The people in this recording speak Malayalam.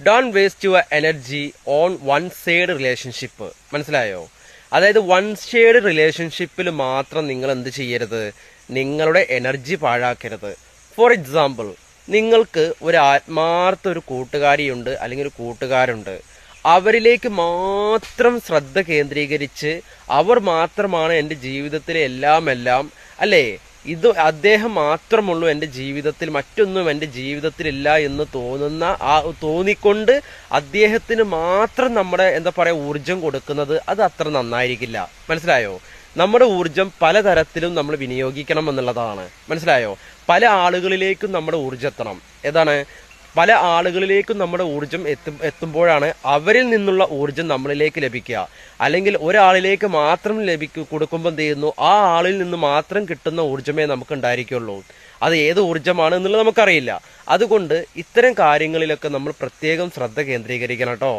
Don't waste your energy on one side relationship. മനസ്സിലായോ? അതായത് വൺ സൈഡ് റിലേഷൻഷിപ്പിൽ മാത്രം നിങ്ങൾ എന്ത് ചെയ്യരുത്, നിങ്ങളുടെ എനർജി പാഴാക്കരുത്. ഫോർ എക്സാമ്പിൾ, നിങ്ങൾക്ക് ഒരു ആത്മാർത്ഥ ഒരു കൂട്ടുകാരിയുണ്ട് അല്ലെങ്കിൽ ഒരു കൂട്ടുകാരുണ്ട്. അവരിലേക്ക് മാത്രം ശ്രദ്ധ കേന്ദ്രീകരിച്ച് അവർ മാത്രമാണ് എൻ്റെ ജീവിതത്തിലെ എല്ലാം അല്ലേ, ഇത് അദ്ദേഹം മാത്രമുള്ളൂ എൻ്റെ ജീവിതത്തിൽ, മറ്റൊന്നും എൻ്റെ ജീവിതത്തിലില്ല എന്ന് തോന്നിക്കൊണ്ട് അദ്ദേഹത്തിന് മാത്രം നമ്മുടെ ഊർജം കൊടുക്കുന്നത് അത് അത്ര നന്നായിരിക്കില്ല. മനസ്സിലായോ? നമ്മുടെ ഊർജം പലതരത്തിലും നമ്മൾ വിനിയോഗിക്കണം എന്നുള്ളതാണ്. മനസ്സിലായോ? പല ആളുകളിലേക്കും നമ്മുടെ ഊർജം എത്തണം. ഏതാണ്? പല ആളുകളിലേക്കും നമ്മുടെ ഊർജം എത്തുമ്പോഴാണ് അവരിൽ നിന്നുള്ള ഊർജം നമ്മളിലേക്ക് ലഭിക്കുക. അല്ലെങ്കിൽ ഒരാളിലേക്ക് മാത്രം കൊടുക്കുമ്പോൾ എന്ത് ചെയ്യുന്നു, ആ ആളിൽ നിന്ന് മാത്രം കിട്ടുന്ന ഊർജമേ നമുക്ക് ഉണ്ടായിരിക്കുള്ളൂ. അത് ഏത് ഊർജമാണ് എന്നുള്ളത് നമുക്കറിയില്ല. അതുകൊണ്ട് ഇത്തരം കാര്യങ്ങളിലൊക്കെ നമ്മൾ പ്രത്യേകം ശ്രദ്ധ കേന്ദ്രീകരിക്കണം കേട്ടോ.